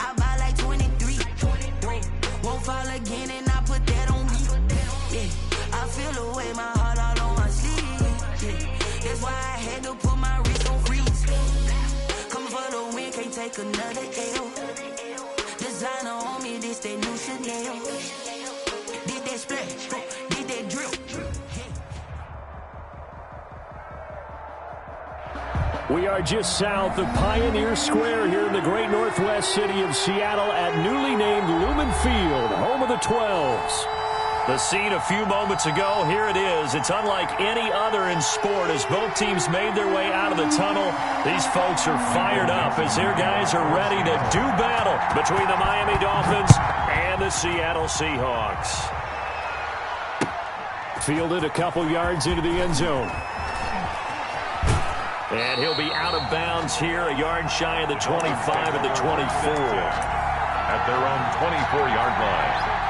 I buy like 23. Won't fall again and I put that on me. Yeah, I feel the way, my heart all on my sleeve. Yeah, that's why I had to put my wrist on freeze. Coming for the win, can't take another L. Designer on me, this that new Chanel. Did that splash, did that drip. We are just south of Pioneer Square here in the great northwest city of Seattle at newly named Lumen Field, home of the 12s. The scene a few moments ago, here it is. It's unlike any other in sport as both teams made their way out of the tunnel. These folks are fired up as their guys are ready to do battle between the Miami Dolphins and the Seattle Seahawks. Fielded a couple yards into the end zone. And he'll be out of bounds here, a yard shy of the 25 and the 24. At their own 24-yard line.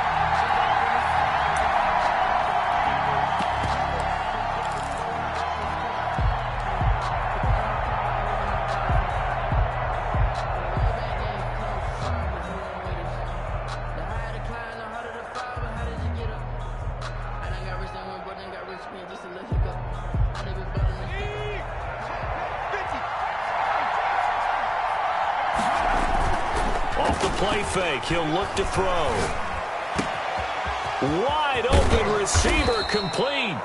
Fake. He'll look to throw. Wide open receiver complete.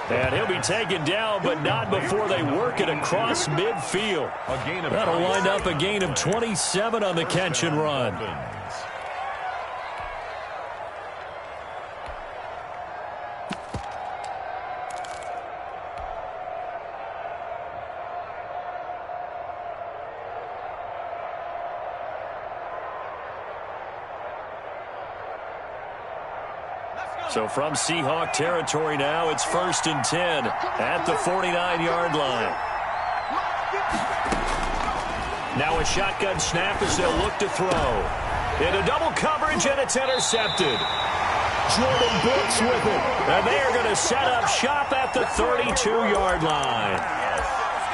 And he'll be taken down, but not before they work it across midfield. That'll wind up a gain of 27 on the catch and run. So from Seahawk territory now, it's 1st and 10 at the 49-yard line. Now a shotgun snap as they'll look to throw. Into double coverage, and it's intercepted. Jordan Brooks with it. And they are going to set up shop at the 32-yard line.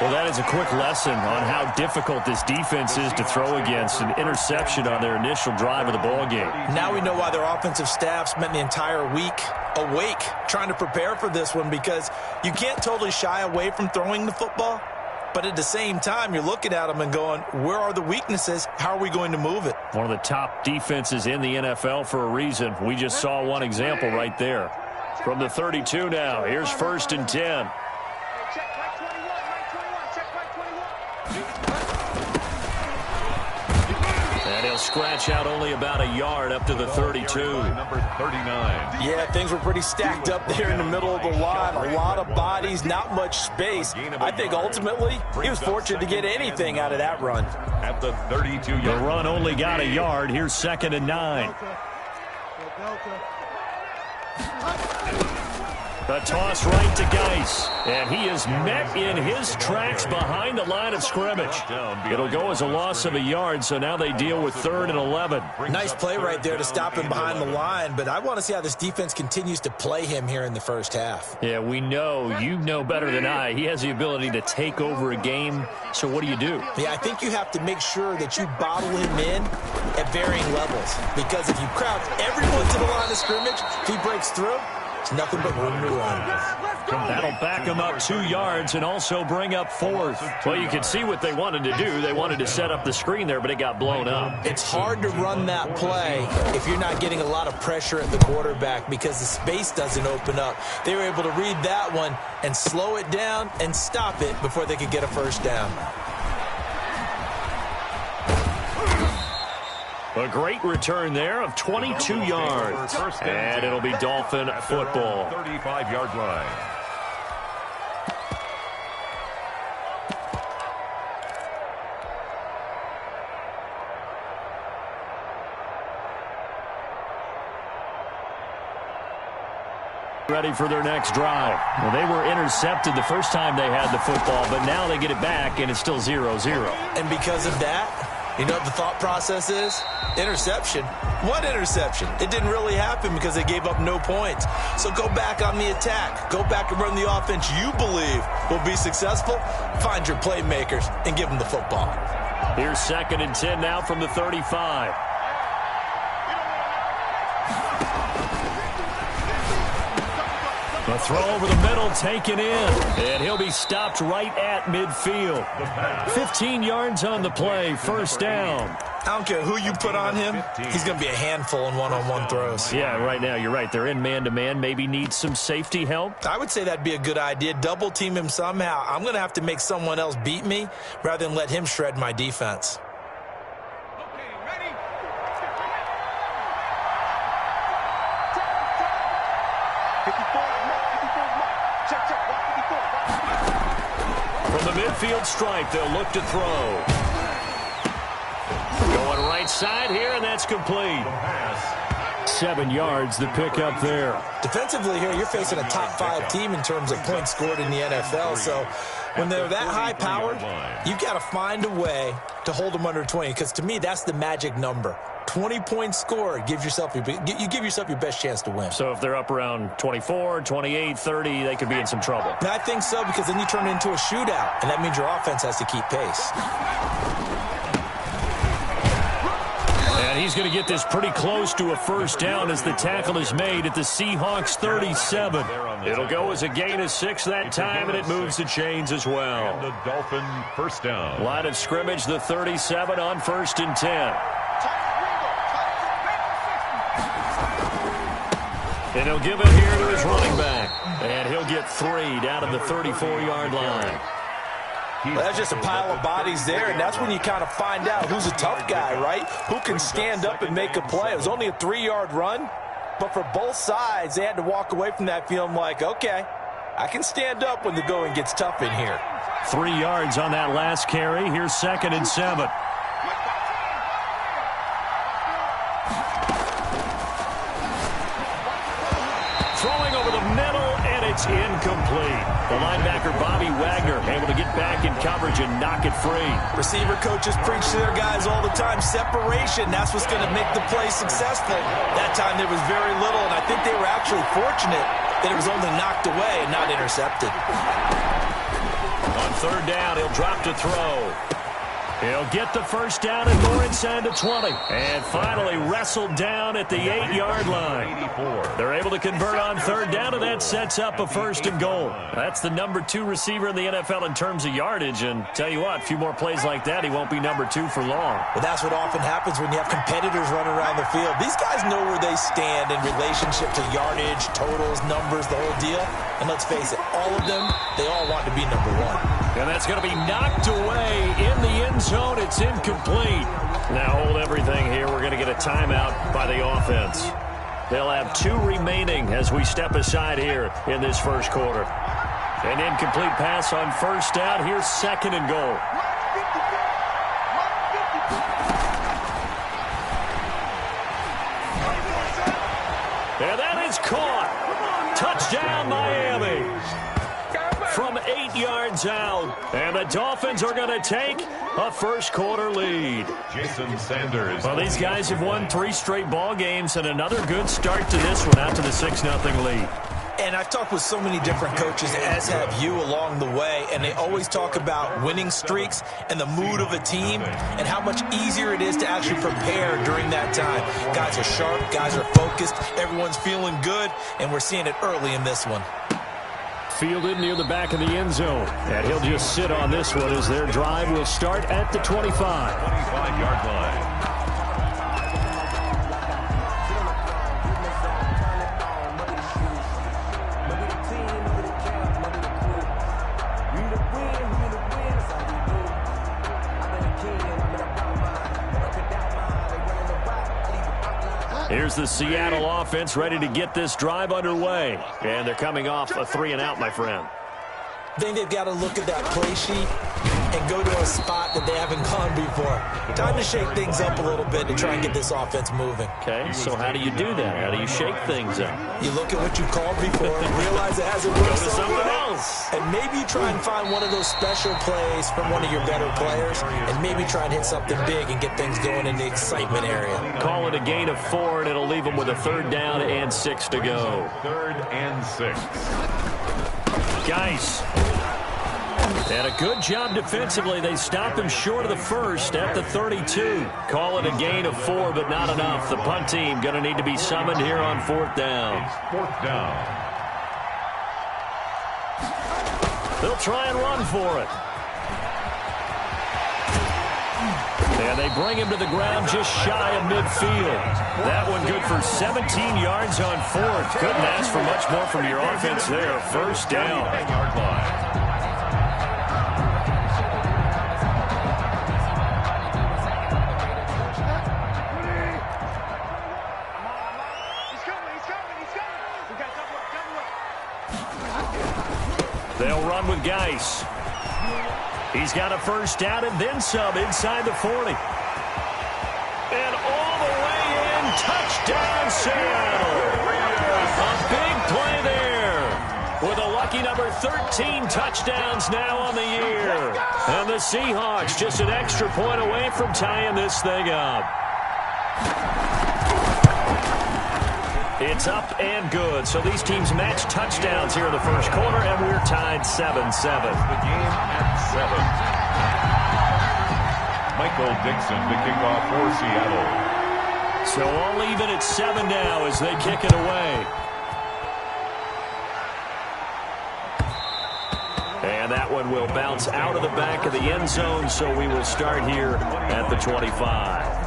Well, that is a quick lesson on how difficult this defense is to throw against. An interception on their initial drive of the ballgame. Now we know why their offensive staff spent the entire week awake trying to prepare for this one, because you can't totally shy away from throwing the football, but at the same time, you're looking at them and going, where are the weaknesses? How are we going to move it? One of the top defenses in the NFL for a reason. We just saw one example right there. From the 32 now, here's 1st and 10. Scratch out only about a yard up to the 32. Number 39. Yeah, things were pretty stacked up there in the middle of the line. A lot of bodies, not much space. I think ultimately he was fortunate to get anything out of that run. At the 32-yard. The run only got a yard. Here's 2nd and 9. A toss right to Geis, and he is met in his tracks behind the line of scrimmage. It'll go as a loss of a yard, so now they deal with 3rd and 11. Nice play right there to stop him behind the line, but I want to see how this defense continues to play him here in the first half. Yeah, we know, you know better than I, he has the ability to take over a game, so what do you do? Yeah, I think you have to make sure that you bottle him in at varying levels, because if you crowd everyone to the line of scrimmage, if he breaks through, it's nothing but room to run. That'll back him up 2 yards and also bring up 4th. Well, you can see what they wanted to do. They wanted to set up the screen there, but it got blown up. It's hard to run that play if you're not getting a lot of pressure at the quarterback because the space doesn't open up. They were able to read that one and slow it down and stop it before they could get a first down. A great return there of 22 yards. And it'll be Dolphin football. 35-yard line. Ready for their next drive. Well, they were intercepted the first time they had the football, but now they get it back, and it's still 0-0. And because of that, You know what the thought process is? Interception. What interception? It didn't really happen because they gave up no points. So go back on the attack. Go back and run the offense you believe will be successful. Find your playmakers and give them the football. Here's 2nd and 10 now from the 35. The throw over the middle, taken in, and he'll be stopped right at midfield. 15 yards on the play, 1st down. I don't care who you put on him, he's going to be a handful in one-on-one throws. Yeah, right now, you're right. They're in man-to-man, maybe need some safety help. I would say that'd be a good idea. Double team him somehow. I'm going to have to make someone else beat me rather than let him shred my defense. From the midfield stripe, they'll look to throw. Going right side here, and that's complete. 7 yards, the pick up there. Defensively here, you're facing a top-5 team in terms of points scored in the NFL. So when they're that high-powered, you've got to find a way to hold them under 20. Because to me, that's the magic number. 20 points scored, you give yourself your best chance to win. So if they're up around 24, 28, 30, they could be in some trouble. And I think so, because then you turn it into a shootout, and that means your offense has to keep pace. And he's going to get this pretty close to a 1st down as the tackle is made at the Seahawks 37. It'll go as a gain of 6 that time, and it moves the chains as well. And the Dolphin 1st down. Line of scrimmage, the 37 on 1st and 10. And he'll give it here to his running back. And he'll get 3 down at the 34-yard line. Well, that's just a pile of bodies there, and that's when you kind of find out who's a tough guy, right? Who can stand up and make a play. It was only a 3-yard run, but for both sides, they had to walk away from that feeling like, okay, I can stand up when the going gets tough in here. 3 yards on that last carry. Here's 2nd and 7. Throwing over the middle, and it's incomplete. The linebacker, Bobby Wagner, able to get back in coverage and knock it free. Receiver coaches preach to their guys all the time. Separation, that's what's going to make the play successful. That time there was very little, and I think they were actually fortunate that it was only knocked away and not intercepted. On 3rd down, he'll drop to throw. He'll get the 1st down and more inside the 20. And finally wrestled down at the 8-yard line. They're able to convert on 3rd down, and that sets up a 1st and goal. That's the number 2 receiver in the NFL in terms of yardage. And tell you what, a few more plays like that, he won't be number 2 for long. Well, that's what often happens when you have competitors running around the field. These guys know where they stand in relationship to yardage, totals, numbers, the whole deal. And let's face it, all of them, they all want to be number 1. And that's going to be knocked away in the end zone. It's incomplete. Now hold everything here. We're going to get a timeout by the offense. They'll have 2 remaining as we step aside here in this 1st quarter. An incomplete pass on 1st down. Here's 2nd and goal. And that is caught. Touchdown, Miami. From 8 yards out. And the Dolphins are going to take a 1st quarter lead. Jason Sanders. Well, these guys have won 3 straight ball games and another good start to this one out to the 6-0 lead. And I've talked with so many different coaches, as have you, along the way, and they always talk about winning streaks and the mood of a team and how much easier it is to actually prepare during that time. Guys are sharp, guys are focused, everyone's feeling good, and we're seeing it early in this one. Fielded near the back of the end zone. And he'll just sit on this one as their drive will start at the 25. 25-yard line. Here's the Seattle offense ready to get this drive underway. And they're coming off a 3-and-out, my friend. I think they've got to look at that play sheet and go to a spot that they haven't gone before. Time to shake things up a little bit to try and get this offense moving. Okay, so how do you do that? How do you shake things up? You look at what you called before and realize it hasn't worked Go to something else. And maybe you try and find one of those special plays from one of your better players, and maybe try and hit something big and get things going in the excitement area. Call it a gain of 4, and it'll leave them with a 3rd down and 6 to go. 3rd and 6. Geis. And a good job defensively. They stopped him short of the first at the 32. Call it a gain of 4, but not enough. The punt team going to need to be summoned here on 4th down. It's 4th down. They'll try and run for it. And they bring him to the ground just shy of midfield. That one good for 17 yards on 4th. Couldn't ask for much more from your offense there. 1st down. 9-yard line. They'll run with Geis. He's got a 1st down and then some inside the 40. And all the way in, touchdown Seattle. A big play there. With a lucky number 13 touchdowns now on the year. And the Seahawks just an extra point away from tying this thing up. It's up and good. So these teams match touchdowns here in the 1st quarter, and we're tied 7-7. The game at 7. Michael Dixon to kick off for Seattle. So all even at 7 now as they kick it away. And that one will bounce out of the back of the end zone, so we will start here at the 25.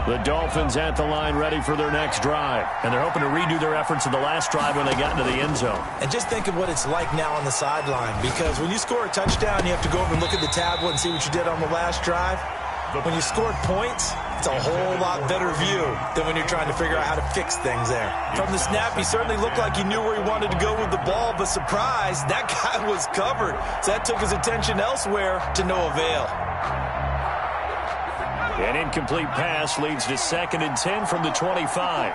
The Dolphins at the line ready for their next drive. And they're hoping to redo their efforts in the last drive when they got into the end zone. And just think of what it's like now on the sideline, because when you score a touchdown, you have to go over and look at the tablet and see what you did on the last drive. But when you scored points, it's a whole lot better view than when you're trying to figure out how to fix things there. From the snap, he certainly looked like he knew where he wanted to go with the ball, but surprise, that guy was covered. So that took his attention elsewhere to no avail. An incomplete pass leads to 2nd and 10 from the 25.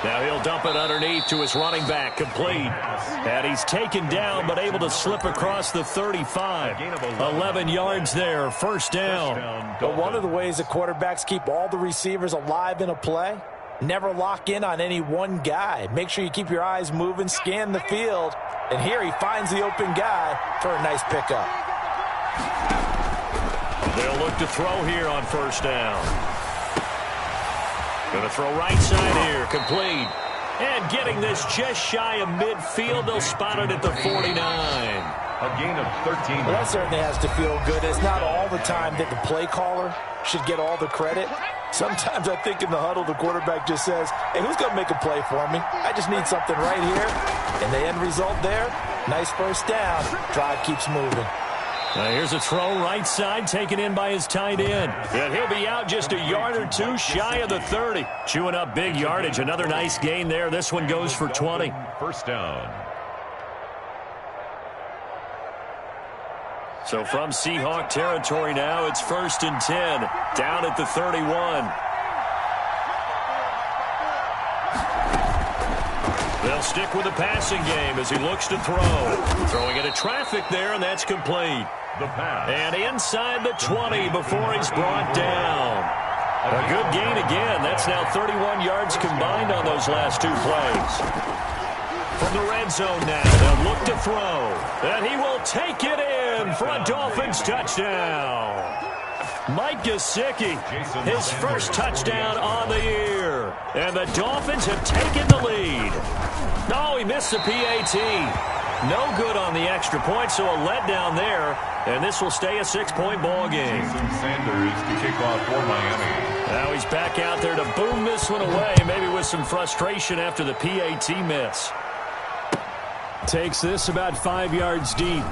Now he'll dump it underneath to his running back, complete. And he's taken down, but able to slip across the 35. 11 yards there, 1st down. But one of the ways that quarterbacks keep all the receivers alive in a play, never lock in on any one guy. Make sure you keep your eyes moving, scan the field. And here he finds the open guy for a nice pickup. They'll look to throw here on 1st down. Going to throw right side here, complete. And getting this just shy of midfield, they'll spot it at the 49. A gain of 13. Well, that certainly has to feel good. It's not all the time that the play caller should get all the credit. Sometimes I think in the huddle, the quarterback just says, hey, who's going to make a play for me? I just need something right here. And the end result there, nice 1st down. Drive keeps moving. Now here's a throw right side taken in by his tight end. And he'll be out just a yard or 2 shy of the 30. Chewing up big yardage. Another nice gain there. This one goes for 20. 1st down. So from Seahawk territory now, it's 1st and 10. Down at the 31. They'll stick with the passing game as he looks to throw. Throwing into traffic there, and that's complete. The pass. And inside the 20 before he's brought down. A good gain again. That's now 31 yards combined on those last 2 plays. From the red zone now, they'll look to throw. And he will take it in for a Dolphins touchdown. Mike Gesicki, his 1st touchdown on the year. here. And the Dolphins have taken the lead. No, he missed the PAT. No good on the extra point, so a letdown there. And this will stay a 6-point ball game. Sanders to kick off for Miami. Now he's back out there to boom this one away, maybe with some frustration after the PAT miss. Takes this about 5 yards deep.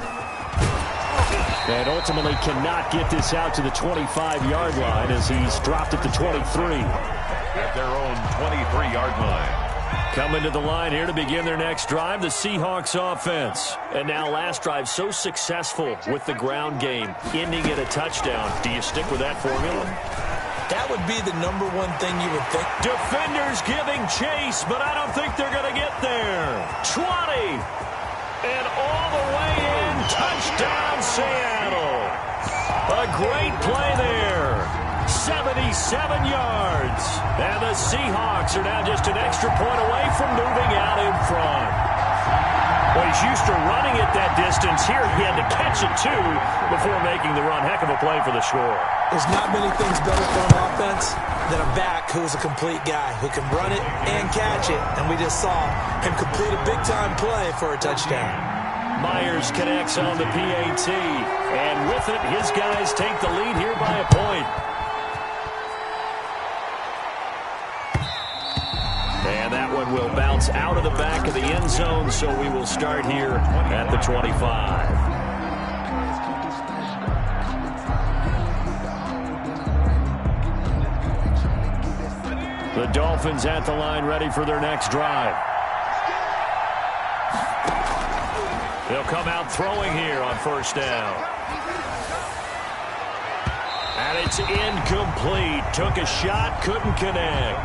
And ultimately cannot get this out to the 25-yard line as he's dropped at the 23. At their own 23-yard line. Coming to the line here to begin their next drive, the Seahawks offense. And now last drive so successful with the ground game, ending at a touchdown. Do you stick with that formula? That would be the #1 thing you would think. Defenders giving chase, but I don't think they're going to get there. 20. And all the way in. Touchdown, Seattle. A great play there. 77 yards. And the Seahawks are now just an extra point away from moving out in front. Well, he's used to running it that distance. Here he had to catch it, too, before making the run. Heck of a play for the score. There's not many things better for an offense than a back who is a complete guy who can run it and catch it. And we just saw him complete a big-time play for a touchdown. Myers connects on the PAT. And with it, his guys take the lead here by a point. And that one will bounce out of the back of the end zone, so we will start here at the 25. The Dolphins at the line ready for their next drive. They'll come out throwing here on first down. And it's incomplete. Took a shot, couldn't connect.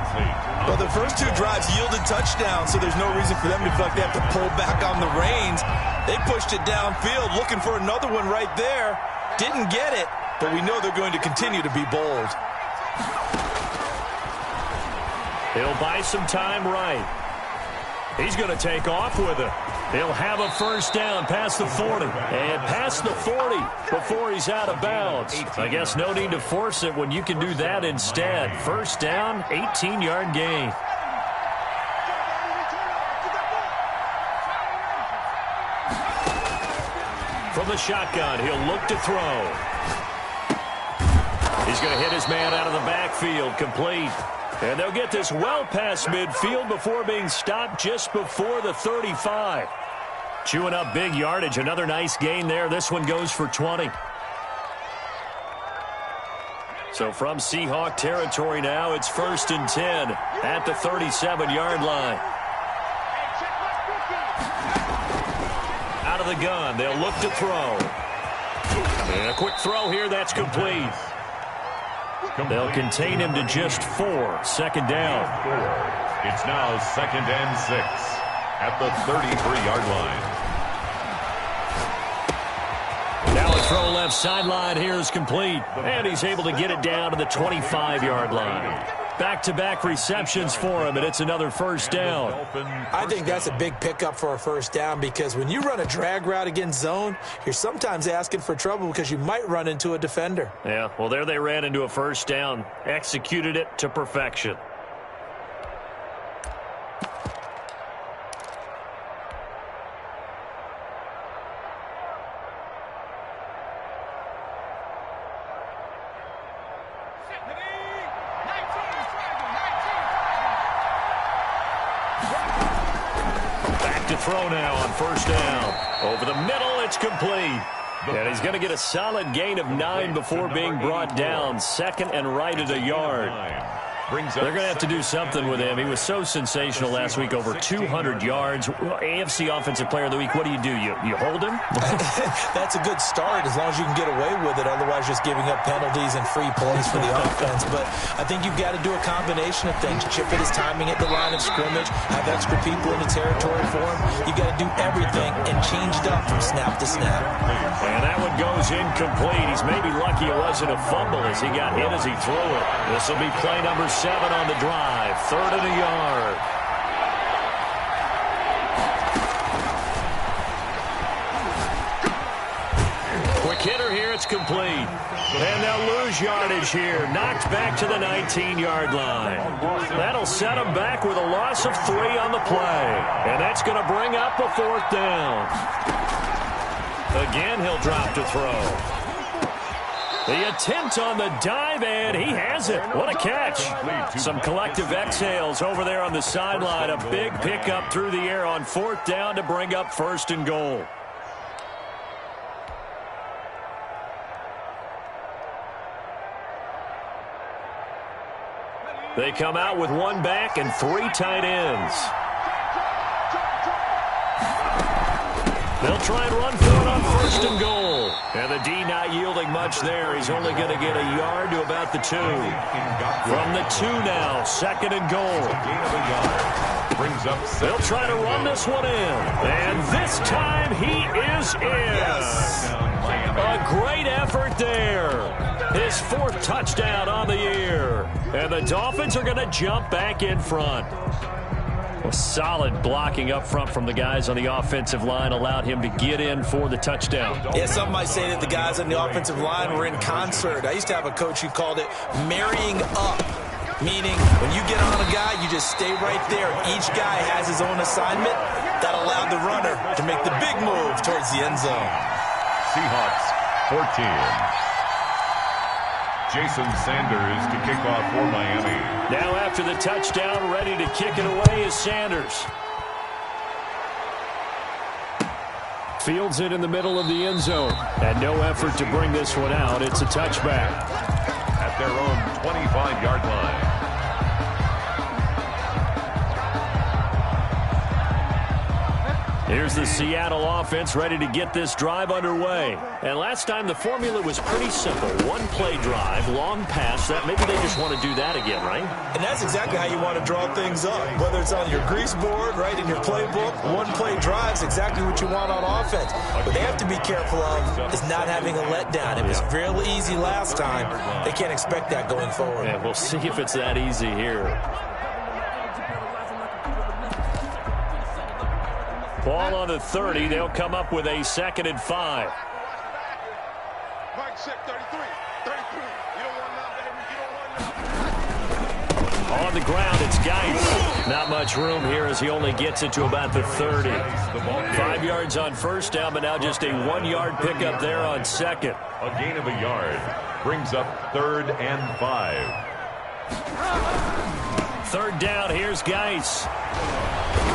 Well, the first 2 drives yielded touchdowns, so there's no reason for them to feel like they have to pull back on the reins. They pushed it downfield, looking for another one right there. Didn't get it, but we know they're going to continue to be bold. He'll buy some time right. He's going to take off with it. He'll have a first down past the 40. And past the 40 before he's out of bounds. I guess no need to force it when you can do that instead. First down, 18-yard gain. From the shotgun, he'll look to throw. He's going to hit his man out of the backfield, complete. And they'll get this well past midfield before being stopped just before the 35. Chewing up big yardage. Another nice gain there. This one goes for 20. So from Seahawk territory now, it's 1st and 10 at the 37-yard line. Out of the gun, they'll look to throw. And a quick throw here, that's complete. They'll contain him to just 4. Second down. It's now 2nd and 6 at the 33-yard line. Now a throw left sideline here is complete. And he's able to get it down to the 25-yard line. Back-to-back receptions for him, and it's another first down. I think that's a big pickup for a first down because when you run a drag route against zone, you're sometimes asking for trouble because you might run into a defender. Yeah, well, there they ran into a first down. Executed it to perfection. Throw now on first down. Over the middle, it's complete. And he's going to get a solid gain of 9 before being brought down. 2nd and right at a yard. They're going to have to do something with him. He was so sensational last week, over 200 yards. AFC Offensive Player of the Week, what do? You hold him? That's a good start as long as you can get away with it. Otherwise, just giving up penalties and free plays for the offense. But I think you've got to do a combination of things. Chip it his timing at the line of scrimmage, have extra people in the territory for him. You've got to do everything and change it up from snap to snap. And that one goes incomplete. He's maybe lucky it wasn't a fumble as he got hit as he threw it. This will be play number 7 on the drive. 3rd and a yard. Quick hitter here. It's complete. And they'll lose yardage here. Knocked back to the 19-yard line. That'll set them back with a loss of 3 on the play. And that's going to bring up a 4th down. Again, he'll drop to throw. The attempt on the dive, and he has it. What a catch. Some collective exhales over there on the sideline. A big pickup through the air on 4th down to bring up 1st and goal. They come out with 1 back and 3 tight ends. They'll try and run for it on 1st and goal. And the D not yielding much there. He's only going to get a yard to about the 2. From the 2 now, 2nd and goal. They'll try to run this one in. And this time he is in. A great effort there. His 4th touchdown on the year. And the Dolphins are going to jump back in front. Well, solid blocking up front from the guys on the offensive line allowed him to get in for the touchdown. Yeah, some might say that the guys on the offensive line were in concert. I used to have a coach who called it marrying up, meaning when you get on a guy, you just stay right there. Each guy has his own assignment. That allowed the runner to make the big move towards the end zone. Seahawks 14. Jason Sanders to kick off for Miami. Now after the touchdown, ready to kick it away is Sanders. Fields it in the middle of the end zone. And no effort to bring this one out. It's a touchback. At their own 25-yard line. Here's the Seattle offense ready to get this drive underway. And last time the formula was pretty simple. 1-play drive, long pass. That maybe they just want to do that again, right? And that's exactly how you want to draw things up. Whether it's on your grease board, right, in your playbook, 1-play drive is exactly what you want on offense. What they have to be careful of is not having a letdown. It was real easy last time. They can't expect that going forward. And we'll see if it's that easy here. Ball on the 30. They'll come up with a 2nd and 5. On the ground, it's Geis. Not much room here as he only gets it to about the 30. 5 yards on 1st down, but now just a 1-yard pickup there on 2nd. A gain of a yard brings up 3rd and 5. 3rd down, here's Geis.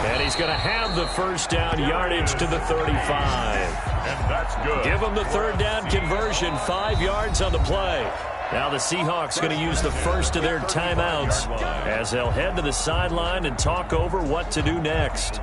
And he's going to have the 1st down yardage to the 35. And that's good. Give him the 3rd down conversion, 5 yards on the play. Now the Seahawks going to use the first of their timeouts as they'll head to the sideline and talk over what to do next.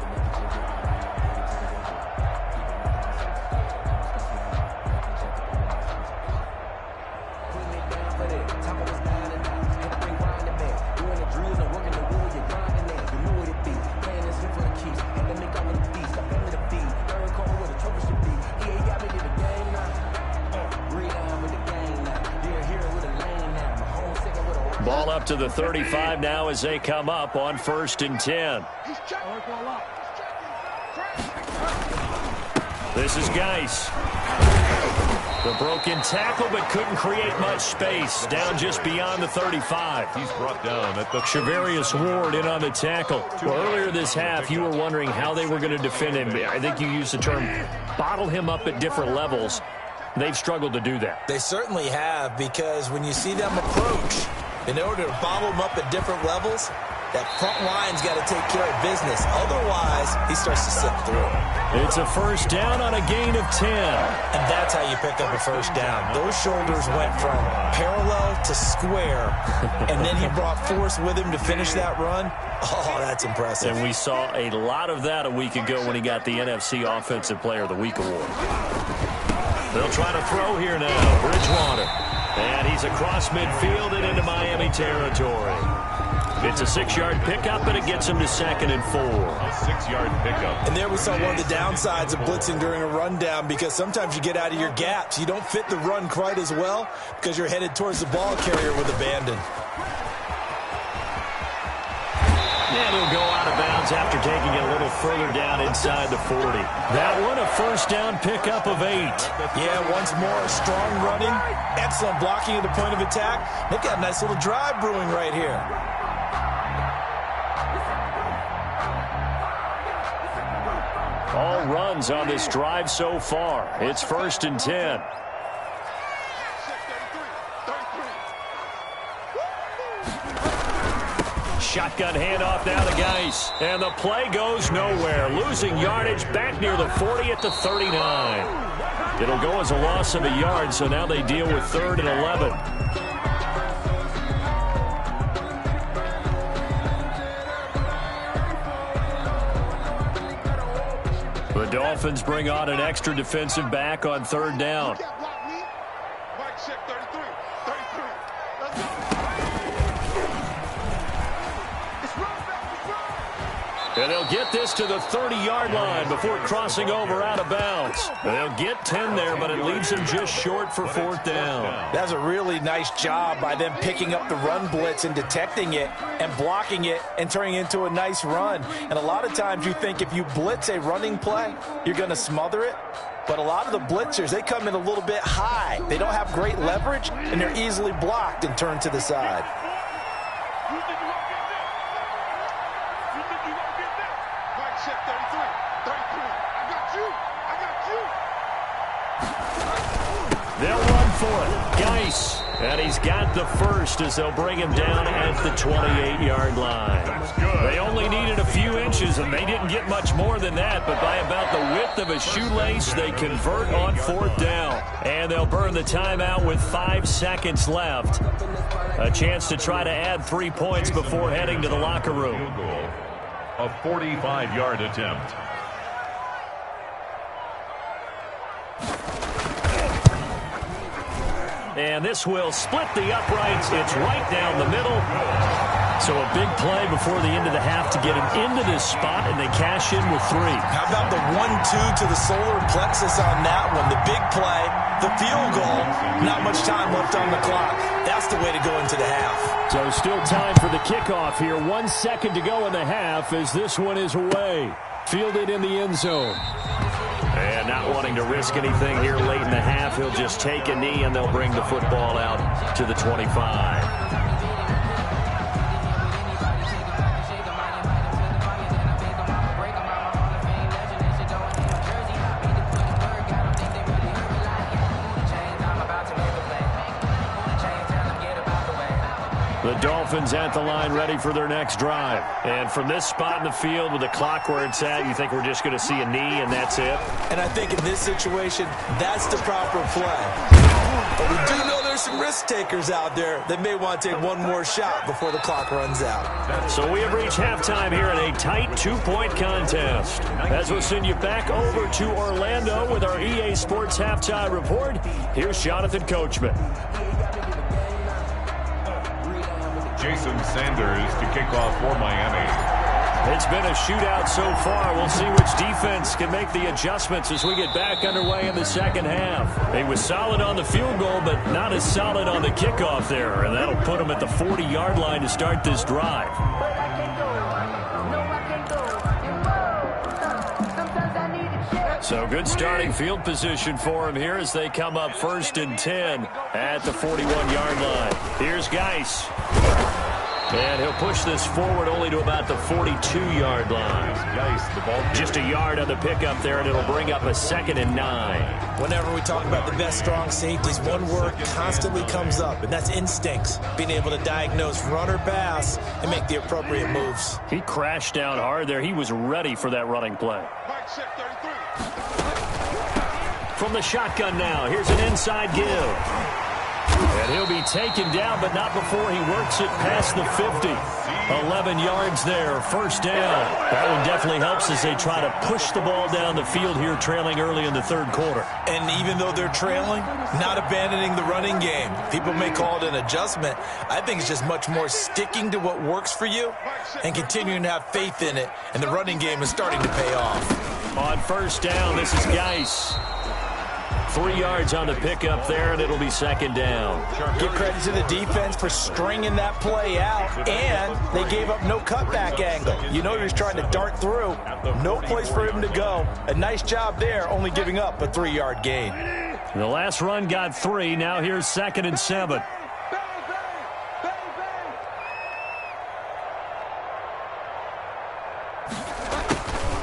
Ball up to the 35 now as they come up on 1st and 10. This is Geis. The broken tackle, but couldn't create much space. Down just beyond the 35. He's brought down at the Shavarius Ward in on the tackle. Well, earlier this half, you were wondering how they were going to defend him. I think you used the term bottle him up at different levels. They've struggled to do that. They certainly have, because when you see them approach, in order to bottle them up at different levels, that front line's got to take care of business. Otherwise, he starts to slip through. It's a 1st down on a gain of 10. And that's how you pick up a 1st down. Those shoulders went from parallel to square, and then he brought force with him to finish that run. Oh, that's impressive. And we saw a lot of that a week ago when he got the NFC Offensive Player of the Week award. They'll try to throw here now. Bridgewater. And he's across midfield and into Miami territory. It's a 6-yard pickup, and it gets him to 2nd and 4. A 6-yard pickup. And there we saw one of the downsides of blitzing during a rundown, because sometimes you get out of your gaps. You don't fit the run quite as well because you're headed towards the ball carrier with abandon. And he'll go out of bounds after taking it a little further down inside the 40. That one, a first down pickup of 8. Yeah, once more, strong running, excellent blocking at the point of attack. They've got a nice little drive brewing right here. All runs on this drive so far. It's 1st and 10. Shotgun handoff now to Geis. And the play goes nowhere. Losing yardage back near the 40 at the 39. It'll go as a loss of a yard, so now they deal with 3rd and 11. The Dolphins bring on an extra defensive back on 3rd down. And they'll get this to the 30-yard line before crossing over out of bounds. They'll get 10 there, but it leaves them just short for 4th down. That's a really nice job by them picking up the run blitz and detecting it and blocking it and turning it into a nice run. And a lot of times you think if you blitz a running play, you're going to smother it. But a lot of the blitzers, they come in a little bit high. They don't have great leverage, and they're easily blocked and turned to the side. They'll run for it. Geis. And he's got the first as they'll bring him down at the 28-yard line. They only needed a few inches, and they didn't get much more than that. But by about the width of a shoelace, they convert on 4th down. And they'll burn the timeout with 5 seconds left. A chance to try to add 3 points before heading to the locker room. A 45-yard attempt. And this will split the uprights. It's right down the middle. So a big play before the end of the half to get him into this spot, and they cash in with 3. How about the 1-2 to the solar plexus on that one? The big play, the field goal, not much time left on the clock. That's the way to go into the half. So still time for the kickoff here. 1 second to go in the half as this one is away. Fielded in the end zone. And not wanting to risk anything here late in the half, he'll just take a knee and they'll bring the football out to the 25. The Dolphins at the line ready for their next drive. And from this spot in the field with the clock where it's at, you think we're just going to see a knee and that's it? And I think in this situation, that's the proper play. But we do know there's some risk takers out there that may want to take one more shot before the clock runs out. So we have reached halftime here in a tight 2-point contest. As we'll send you back over to Orlando with our EA Sports Halftime Report, here's Jonathan Coachman. Jason Sanders to kick off for Miami. It's been a shootout so far. We'll see which defense can make the adjustments as we get back underway in the second half. He was solid on the field goal, but not as solid on the kickoff there. And that'll put him at the 40-yard line to start this drive. So good starting field position for him here as they come up 1st and 10 at the 41-yard line. Here's Geis. And he'll push this forward only to about the 42-yard line. Geis, the ball. Just a yard on the pickup there, and it'll bring up a 2nd and 9. Whenever we talk about the best strong safeties, one word constantly comes up, and that's instincts. Being able to diagnose run or pass and make the appropriate moves. He crashed down hard there. He was ready for that running play. From the shotgun now, here's an inside give. And he'll be taken down, but not before he works it past the 50. 11 yards there, 1st down. That one definitely helps as they try to push the ball down the field here, trailing early in the 3rd quarter. And even though they're trailing, not abandoning the running game. People may call it an adjustment. I think it's just much more sticking to what works for you and continuing to have faith in it. And the running game is starting to pay off. On 1st down, this is Geis. 3 yards on the pickup there, and it'll be second down. Give credit to the defense for stringing that play out, and they gave up no cutback angle. You know he was trying to dart through. No place for him to go. A nice job there, only giving up a 3-yard gain. The last run got 3. Now here's 2nd and 7.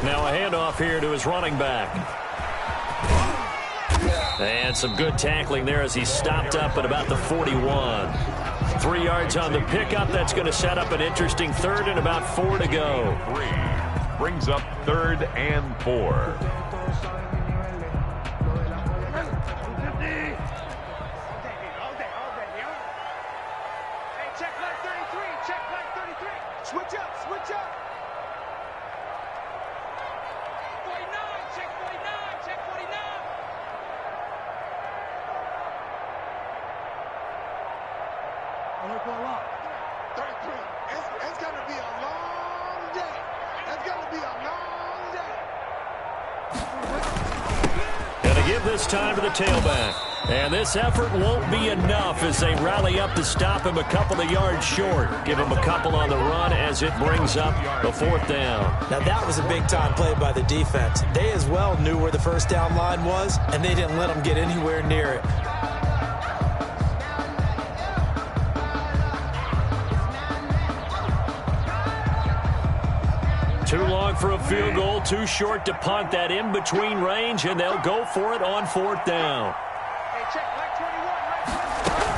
Now a handoff here to his running back. And some good tackling there as he stopped up at about the 41. 3 yards on the pickup. That's going to set up an interesting 3rd and about 4 to go. 3 brings up 3rd and 4. This time to the tailback. And this effort won't be enough as they rally up to stop him a couple of yards short. Give him a couple on the run as it brings up the 4th down. Now that was a big-time play by the defense. They as well knew where the first down line was, and they didn't let them get anywhere near it. Too long for a field goal, too short to punt. That in-between range, and they'll go for it on 4th down.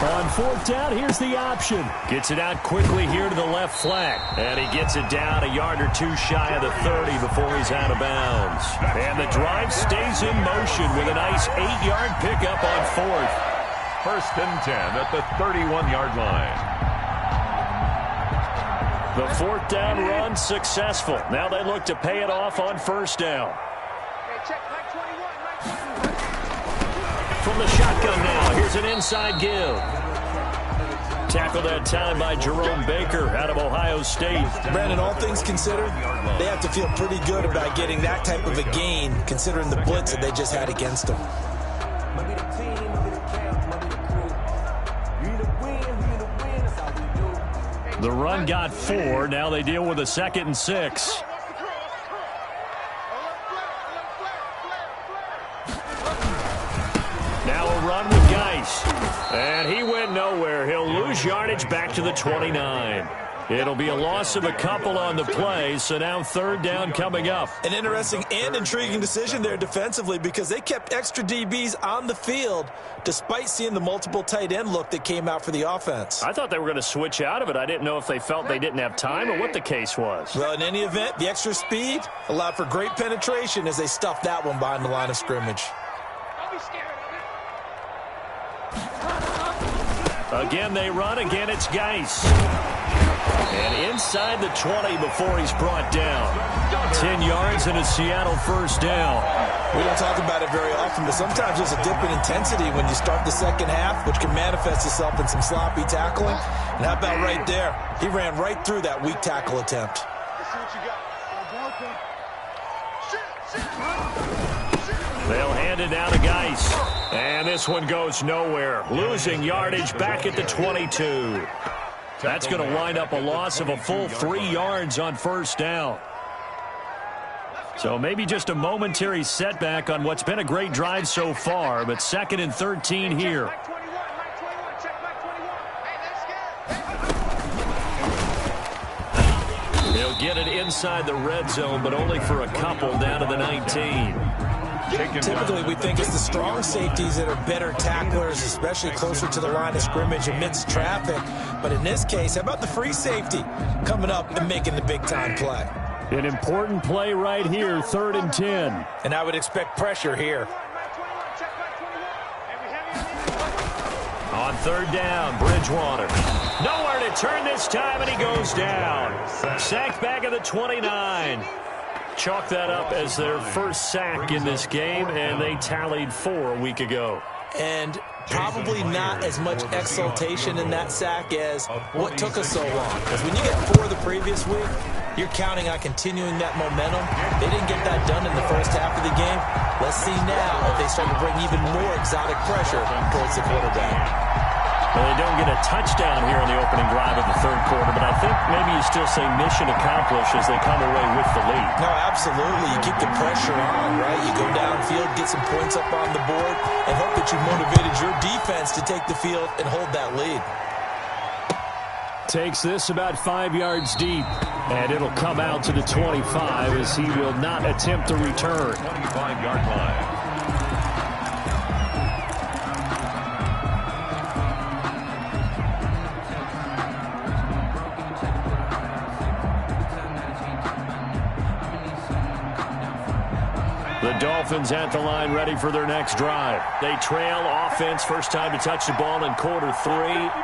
On 4th down, here's the option. Gets it out quickly here to the left flat. And he gets it down a yard or 2 shy of the 30 before he's out of bounds. And the drive stays in motion with a nice 8-yard pickup on 4th. 1st and 10 at the 31-yard line. The 4th down run successful. Now they look to pay it off on 1st down. From the shotgun now, here's an inside give. Tackled that time by Jerome Baker out of Ohio State. Brandon, all things considered, they have to feel pretty good about getting that type of a gain, considering the blitz that they just had against them. The run got 4. Now they deal with a 2nd and 6. Now a run with Geis. And he went nowhere. He'll lose yardage back to the 29. It'll be a loss of a couple on the play, so now 3rd down coming up. An interesting and intriguing decision there defensively because they kept extra DBs on the field despite seeing the multiple tight end look that came out for the offense. I thought they were going to switch out of it. I didn't know if they felt they didn't have time or what the case was. Well, in any event, the extra speed allowed for great penetration as they stuffed that one behind the line of scrimmage. Again, they run. Again, it's Geis. And inside the 20 before he's brought down. 10 yards and a Seattle 1st down. We don't talk about it very often, but sometimes there's a dip in intensity when you start the second half, which can manifest itself in some sloppy tackling. And how about right there? He ran right through that weak tackle attempt. They'll hand it down to Geis. And this one goes nowhere. Losing yardage back at the 22. That's going to wind up a loss of a full 3 yards on 1st down. So maybe just a momentary setback on what's been a great drive so far, but 2nd and 13 here. He'll get it inside the red zone, but only for a couple down to the 19. Typically, we think it's the strong safeties that are better tacklers, especially closer to the line of scrimmage amidst traffic. But in this case, how about the free safety coming up and making the big-time play? An important play right here, 3rd and 10. And I would expect pressure here. On 3rd down, Bridgewater. Nowhere to turn this time, and he goes down. Sacked back at the 29. Chalk that up as their first sack in this game, and they tallied 4 a week ago. And probably not as much exultation in that sack as what took us so long. Because when you get 4 the previous week, you're counting on continuing that momentum. They didn't get that done in the first half of the game. Let's see now if they start to bring even more exotic pressure towards the quarterback. Well, they don't get a touchdown here in the opening drive of the third quarter, but I think maybe you still say mission accomplished as they come away with the lead. No, absolutely. You keep the pressure on, right? You go downfield, get some points up on the board, and hope that you motivated your defense to take the field and hold that lead. Takes this about 5 yards deep, and it'll come out to the 25 as he will not attempt to return. 25-yard line. The Dolphins at the line ready for their next drive. They trail offense, first time to touch the ball in quarter 3,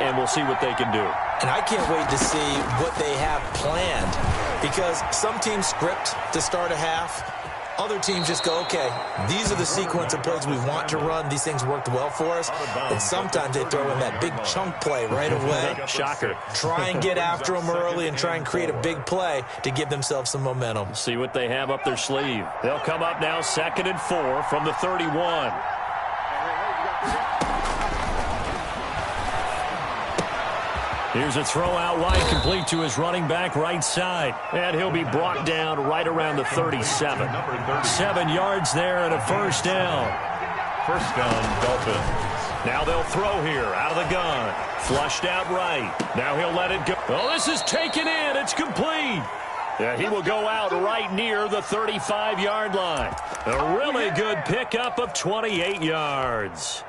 and we'll see what they can do. And I can't wait to see what they have planned, because some teams script to start a half. Other teams just go, okay, these are the sequence of plays we want to run. These things worked well for us. And sometimes they throw in that big chunk play right away. Shocker. Try and get after them early and try and create a big play to give themselves some momentum. See what they have up their sleeve. They'll come up now 2nd and 4 from the 31. Here's a throw out wide, complete to his running back right side. And he'll be brought down right around the 37. 7 yards there and a first down. First down, Dolphins. Now they'll throw here out of the gun. Flushed out right. Now he'll let it go. Oh, this is taken in. It's complete. Yeah, he will go out right near the 35-yard line. A really good pickup of 28 yards.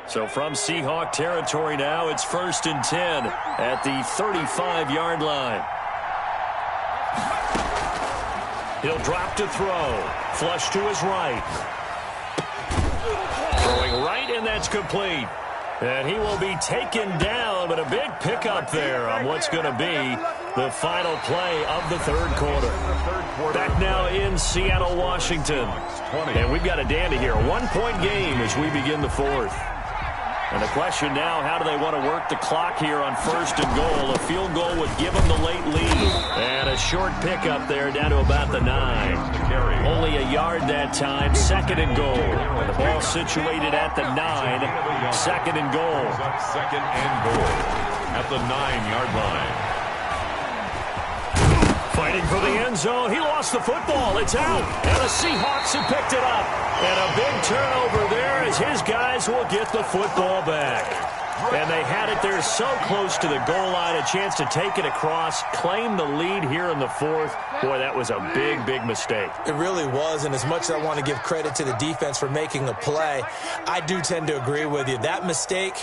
So from Seahawk territory now, it's 1st and 10 at the 35-yard line. He'll drop to throw. Flush to his right. Throwing right, and that's complete. And he will be taken down, but a big pickup there on what's going to be the final play of the third quarter. Back now in Seattle, Washington. And we've got a dandy here. A 1-point game as we begin the fourth. And the question now, how do they want to work the clock here on 1st and goal? A field goal would give them the late lead. And a short pickup there down to about the 9. Only a yard that time. 2nd and goal. And the ball situated at the 9. 2nd and goal. 2nd and goal at the 9-yard line. Fighting for the end zone. He lost the football. It's out. And the Seahawks have picked it up. And a big turnover there as his guys will get the football back. And they had it there so close to the goal line. A chance to take it across, claim the lead here in the fourth. Boy, that was a big, big mistake. It really was, and as much as I want to give credit to the defense for making the play, I do tend to agree with you. That mistake,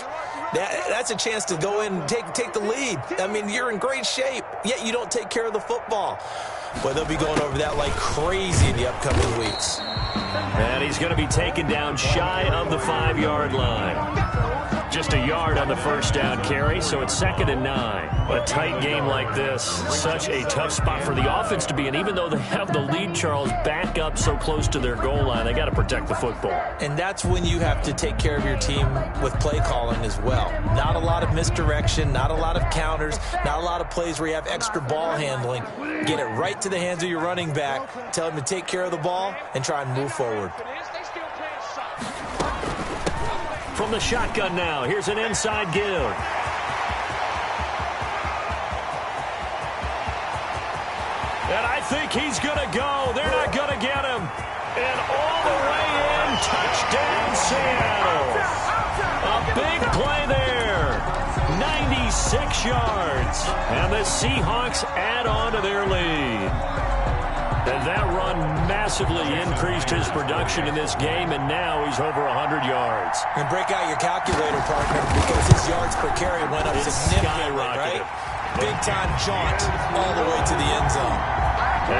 that's a chance to go in and take the lead. I mean, you're in great shape, yet you don't take care of the football. Boy, they'll be going over that like crazy in the upcoming weeks. And he's going to be taken down shy of the 5-yard line. Just a yard on the first down carry, so it's 2nd and 9. A tight game like this, such a tough spot for the offense to be in. Even though they have the lead, Charles, back up so close to their goal line, they got to protect the football. And that's when you have to take care of your team with play calling as well. Not a lot of misdirection, not a lot of counters, not a lot of plays where you have extra ball handling. Get it right to the hands of your running back, tell him to take care of the ball, and try and move forward. From the shotgun now, here's an inside give. And I think he's going to go. They're not going to get him. And all the way in, touchdown Seattle. A big play there. 96 yards. And the Seahawks add on to their lead. And that run massively increased his production in this game, and now he's over 100 yards. And break out your calculator, partner, because his yards per carry went up significantly, right? Big-time jaunt all the way to the end zone.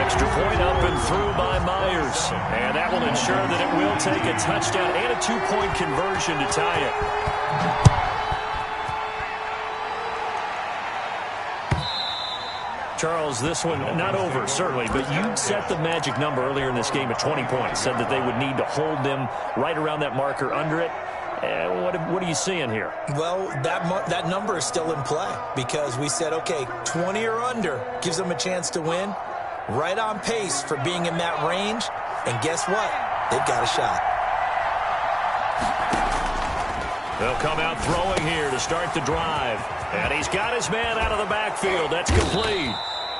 Extra point up and through by Myers. And that will ensure that it will take a touchdown and a 2-point conversion to tie it. Charles, this one not over, certainly, but you set the magic number earlier in this game at 20 points. Said that they would need to hold them right around that marker under it. What are you seeing here? Well, that number is still in play because we said, okay, 20 or under gives them a chance to win. Right on pace for being in that range. And guess what? They've got a shot. They'll come out throwing here to start the drive. And he's got his man out of the backfield. That's complete.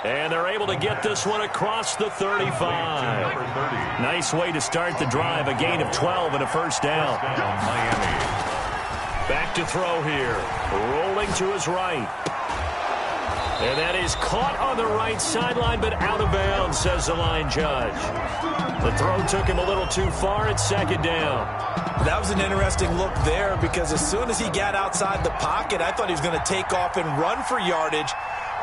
And they're able to get this one across the 35. Nice way to start the drive. A gain of 12 and a first down. Miami. Back to throw here. Rolling to his right. And that is caught on the right sideline, but out of bounds, says the line judge. The throw took him a little too far at second down. That was an interesting look there because as soon as he got outside the pocket, I thought he was going to take off and run for yardage.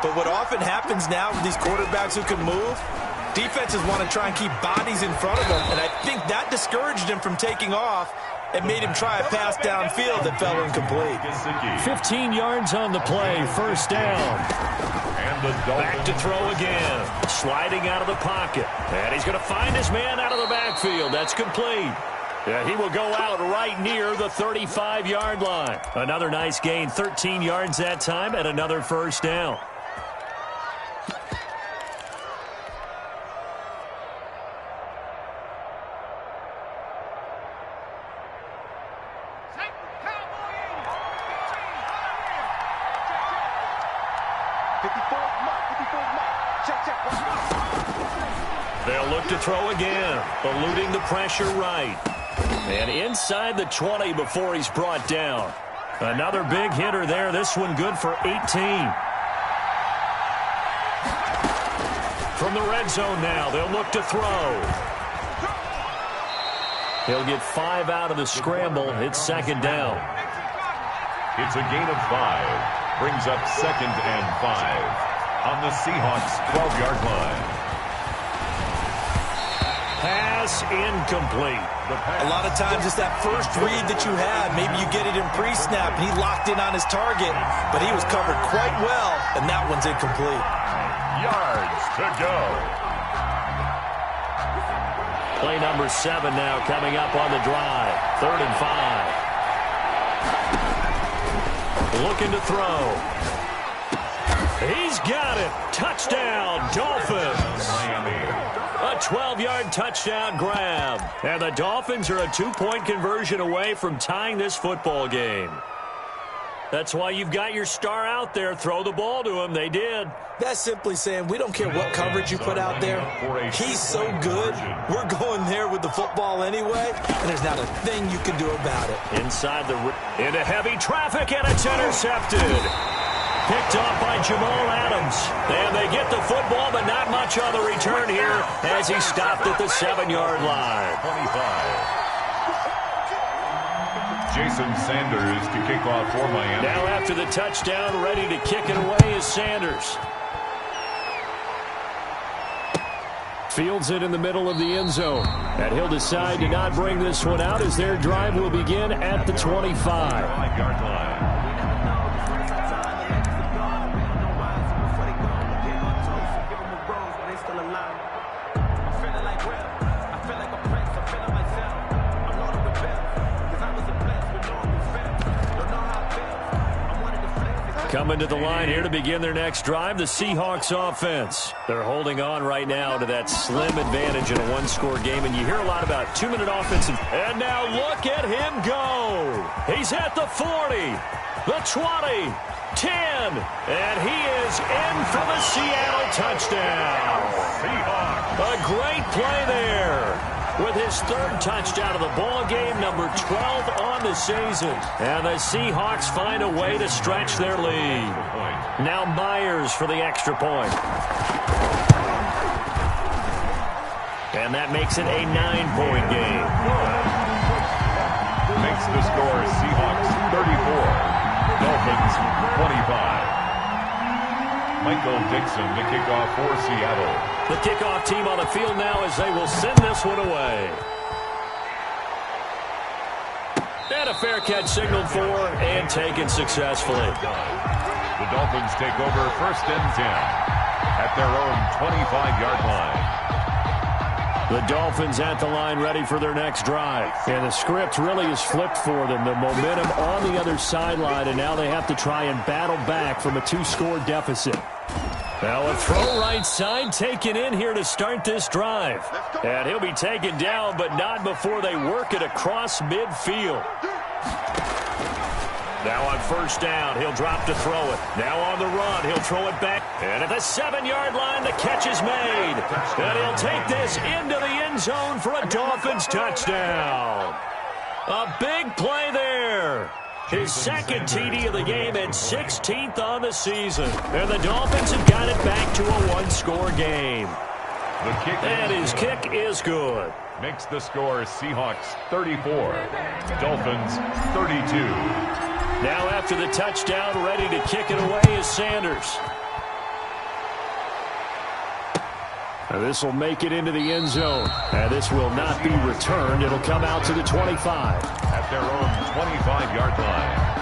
But what often happens now with these quarterbacks who can move, defenses want to try and keep bodies in front of them, and I think that discouraged him from taking off and made him try a pass downfield that fell incomplete. 15 yards on the play, first down. Back to throw again. Sliding out of the pocket. And he's going to find his man out of the backfield. That's complete. Yeah, he will go out right near the 35-yard line. Another nice gain, 13 yards that time, and another first down. They'll look to throw again, eluding the pressure right. And inside the 20 before he's brought down. Another big hitter there. This one good for 18. From the red zone now, they'll look to throw. He'll get 5 out of the scramble. It's second down. It's a gain of 5. Brings up 2nd and 5 on the Seahawks' 12-yard line. Pass incomplete. A lot of times it's that first read that you had. Maybe you get it in pre-snap, and he locked in on his target, but he was covered quite well, and that one's incomplete. Yards to go. Play number 7 now coming up on the drive. 3rd and 5. Looking to throw. He's got it. Touchdown, Dolphins. A 12-yard touchdown grab. And the Dolphins are a 2-point conversion away from tying this football game. That's why you've got your star out there. Throw the ball to him. They did. That's simply saying we don't care what coverage you put out there. He's so good. We're going there with the football anyway, and there's not a thing you can do about it. Into heavy traffic, and it's intercepted. Picked off by Jamal Adams. And they get the football, but not much on the return here as he stopped at the 7-yard line. 25. Jason Sanders to kick off for Miami. Now after the touchdown, ready to kick it away is Sanders. Fields it in the middle of the end zone. And he'll decide to not bring this one out as their drive will begin at the 25. 5-yard line. Coming to the line here to begin their next drive, the Seahawks offense. They're holding on right now to that slim advantage in a one-score game, and you hear a lot about 2-minute offensive. And now look at him go. He's at the 40, the 20, 10, and he is in for the Seattle touchdown. A great play there. With his 3rd touchdown of the ball game, number 12 on the season. And the Seahawks find a way to stretch their lead. Now Myers for the extra point. And that makes it a 9-point game. Makes the score Seahawks 34, Dolphins 25. Michael Dixon to kick off for Seattle. The kickoff team on the field now as they will send this one away. And a fair catch signaled for and taken successfully. The Dolphins take over 1st and 10 at their own 25-yard line. The Dolphins at the line ready for their next drive. And the script really is flipped for them. The momentum on the other sideline, and now they have to try and battle back from a 2-score deficit. Now a throw right side taken in here to start this drive. And he'll be taken down, but not before they work it across midfield. Now on first down, he'll drop to throw it. Now on the run, he'll throw it back. And at the 7-yard line, the catch is made. And he'll take this into the end zone for a Dolphins touchdown. A big play there. His second TD of the game and 16th on the season. And the Dolphins have got it back to a 1-score game. And his kick is good. Makes the score Seahawks 34, Dolphins 32. Now after the touchdown, ready to kick it away is Sanders. Now this will make it into the end zone. And this will not be returned. It'll come out to the 25. At their own 25-yard line.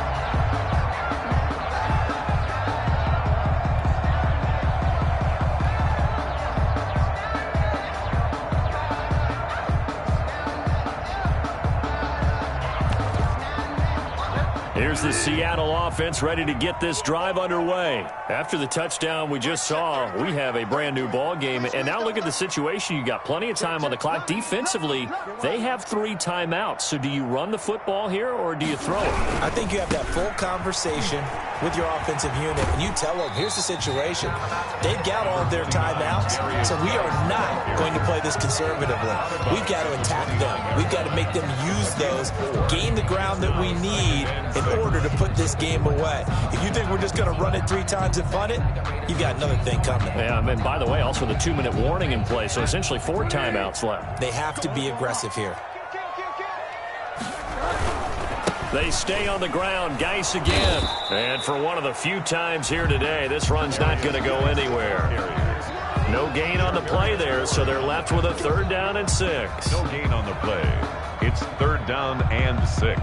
Here's the Seattle offense ready to get this drive underway. After the touchdown we just saw, we have a brand new ball game. And now look at the situation. You got plenty of time on the clock. Defensively, they have 3 timeouts. So do you run the football here or do you throw it? I think you have that full conversation with your offensive unit, and you tell them, here's the situation. They've got all of their timeouts, so we are not going to play this conservatively. We've got to attack them. We've got to make them use those, gain the ground that we need in order to put this game away. If you think we're just going to run it 3 times and punt it, you've got another thing coming. Yeah, and by the way, also the 2-minute warning in play, so essentially 4 timeouts left. They have to be aggressive here. They stay on the ground. Geis again. And for one of the few times here today, this run's not going to go anywhere. No gain on the play there, so they're left with a 3rd down and 6. No gain on the play. It's 3rd down and 6.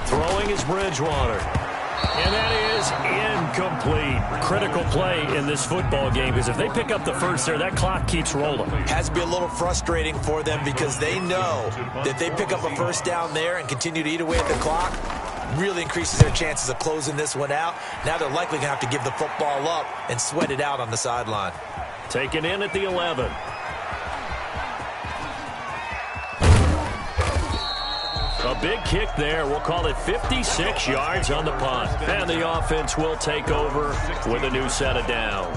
Throwing is Bridgewater. And that is incomplete. Critical play in this football game because if they pick up the first there, that clock keeps rolling. Has to be a little frustrating for them because they know that they pick up a first down there and continue to eat away at the clock, really increases their chances of closing this one out. Now they're likely going to have to give the football up and sweat it out on the sideline. Taken in at the 11. A big kick there. We'll call it 56 yards on the punt. And the offense will take over with a new set of downs.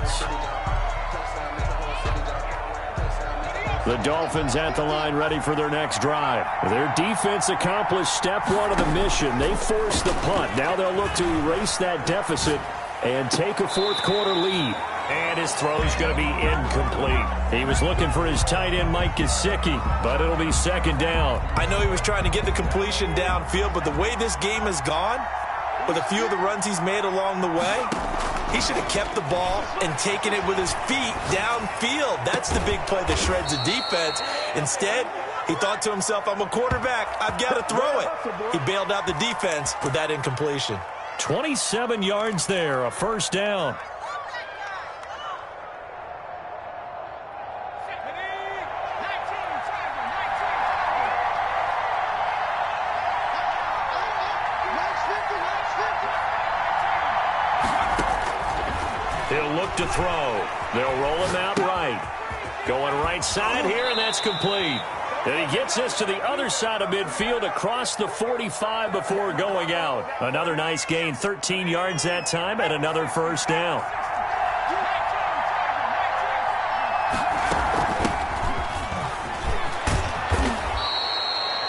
The Dolphins at the line ready for their next drive. Their defense accomplished step 1 of the mission. They forced the punt. Now they'll look to erase that deficit and take a 4th quarter lead. And his throw is going to be incomplete. He was looking for his tight end, Mike Gesicki, but it'll be 2nd down. I know he was trying to get the completion downfield, but the way this game has gone, with a few of the runs he's made along the way, he should have kept the ball and taken it with his feet downfield. That's the big play that shreds the defense. Instead, he thought to himself, I'm a quarterback. I've got to throw it. He bailed out the defense with that incompletion. 27 yards there, a 1st down. He'll look to throw. They'll roll him out right. Going right side here, and that's complete. And he gets us to the other side of midfield across the 45 before going out. Another nice gain, 13 yards that time, and another 1st down.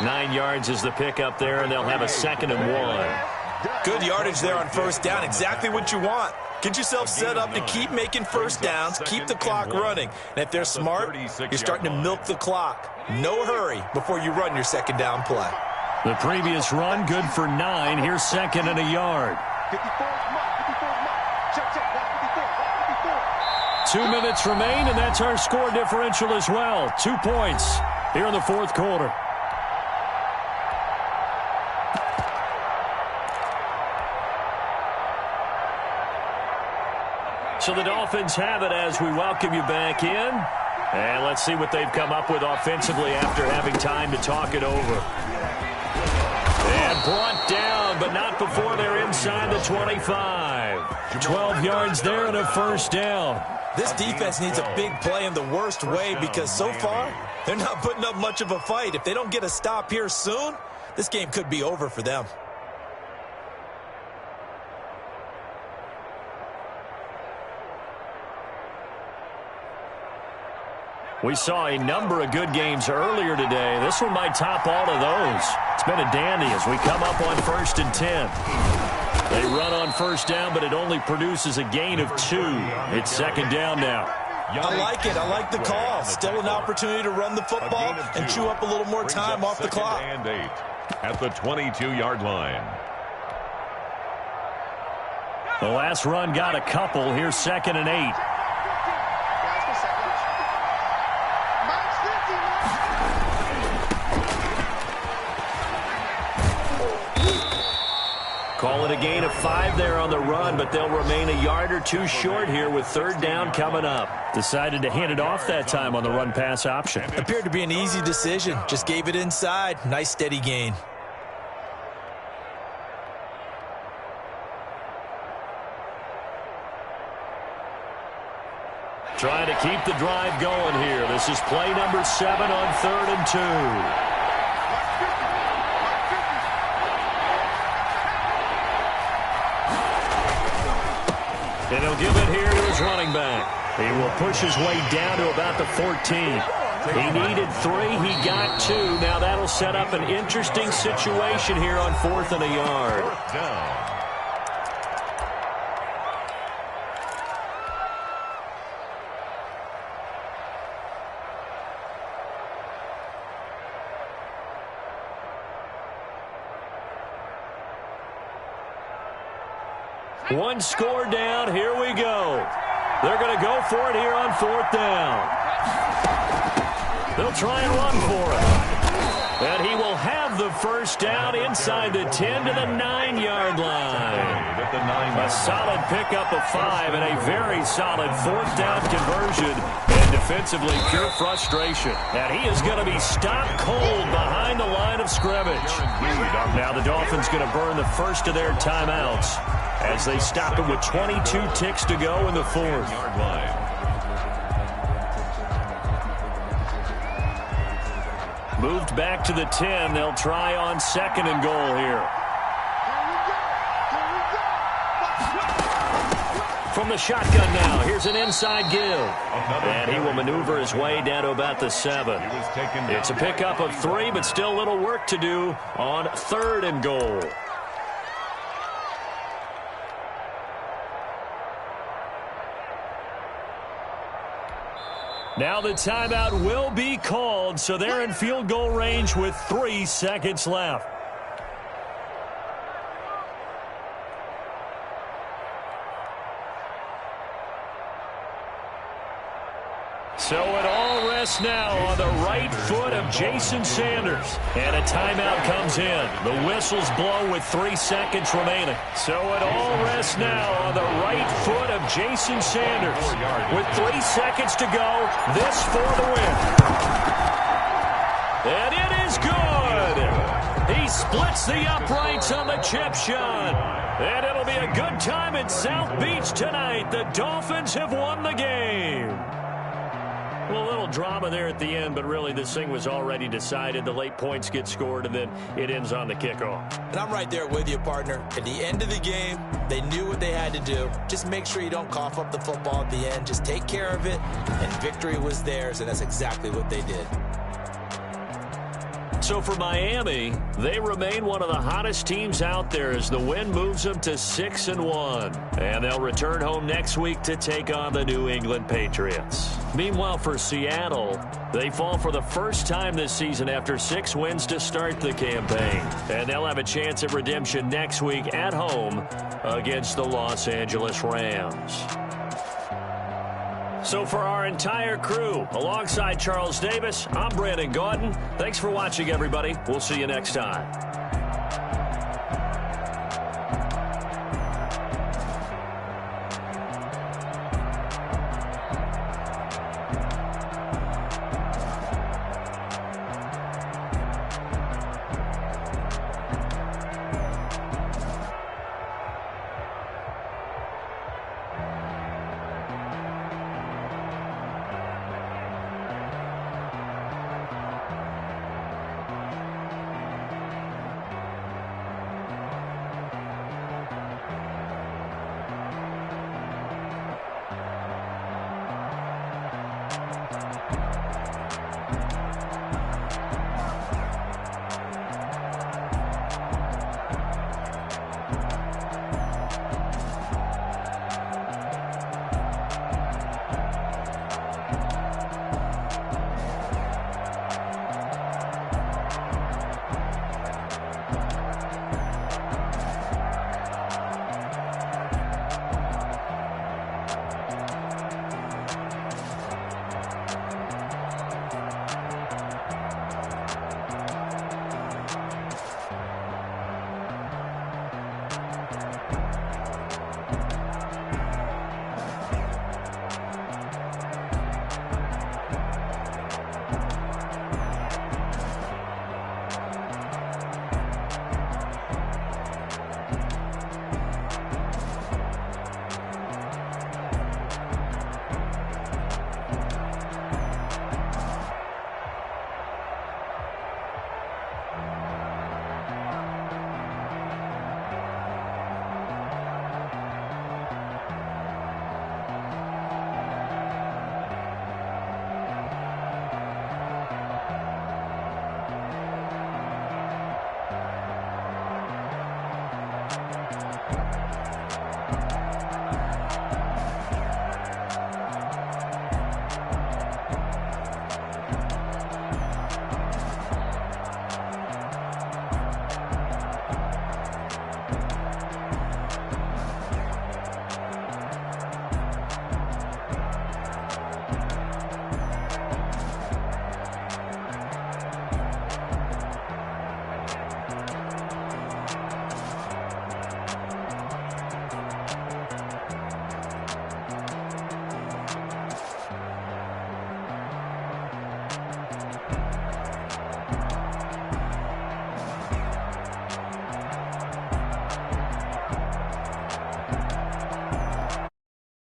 Nine yards is the pickup there, and they'll have a 2nd and 1. Good yardage there on 1st down. Exactly what you want. Get yourself set up to keep making 1st downs, keep the clock running. And if they're smart, you're starting to milk the clock. No hurry before you run your 2nd down play. The previous run, good for 9. Here's 2nd and a yard. 2 minutes remain, and that's our score differential as well. 2 points here in the fourth quarter. So the Dolphins have it as we welcome you back in. And let's see what they've come up with offensively after having time to talk it over. And brought down, but not before they're inside the 25. 12 yards there and a first down. This defense needs a big play in the worst way because so far, they're not putting up much of a fight. If they don't get a stop here soon, this game could be over for them. We saw a number of good games earlier today. This one might top all of those. It's been a dandy as we come up on 1st and 10. They run on first down, but it only produces a gain of 2. It's second down now. I like it. I like the call. Still an opportunity to run the football and chew up a little more time off the clock. And 8 at the 22-yard line. The last run got a couple. Here's 2nd and 8. Call it a gain of 5 there on the run, but they'll remain a yard or 2 short here with 3rd down coming up. Decided to hand it off that time on the run-pass option. Appeared to be an easy decision. Just gave it inside. Nice steady gain. Trying to keep the drive going here. This is play number 7 on 3rd and 2. And he'll give it here to his running back. He will push his way down to about the 14. He needed 3. He got 2. Now that'll set up an interesting situation here on 4th and a yard. One score down. Here we go. They're going to go for it here on 4th down. They'll try and run for it. And he will have the first down inside the 10 to the 9-yard line. A solid pickup of 5 and a very solid 4th down conversion. And defensively, pure frustration. And he is going to be stopped cold behind the line of scrimmage. Now the Dolphins going to burn the first of their timeouts as they stop him with 22 ticks to go in the 4th. Moved back to the 10. They'll try on 2nd and goal here. From the shotgun now, here's an inside give. And he will maneuver his way down to about the 7. It's a pickup of 3, but still a little work to do on 3rd and goal. Now the timeout will be called, so they're in field goal range with 3 seconds left. So it all rests now on the right foot of Jason Sanders. And a timeout comes in. The whistles blow with 3 seconds remaining. So it all rests now on the right foot of Jason Sanders. With 3 seconds to go, this for the win. And it is good. He splits the uprights on the chip shot. And it'll be a good time in South Beach tonight. The Dolphins have won the game. Well, a little drama there at the end, but really this thing was already decided. The late points get scored, and then it ends on the kickoff. And I'm right there with you, partner. At the end of the game, they knew what they had to do. Just make sure you don't cough up the football at the end. Just take care of it, and victory was theirs, and that's exactly what they did. So for Miami, they remain one of the hottest teams out there as the win moves them to 6-1. And they'll return home next week to take on the New England Patriots. Meanwhile, for Seattle, they fall for the first time this season after 6 wins to start the campaign. And they'll have a chance at redemption next week at home against the Los Angeles Rams. So for our entire crew, alongside Charles Davis, I'm Brandon Gaudin. Thanks for watching, everybody. We'll see you next time.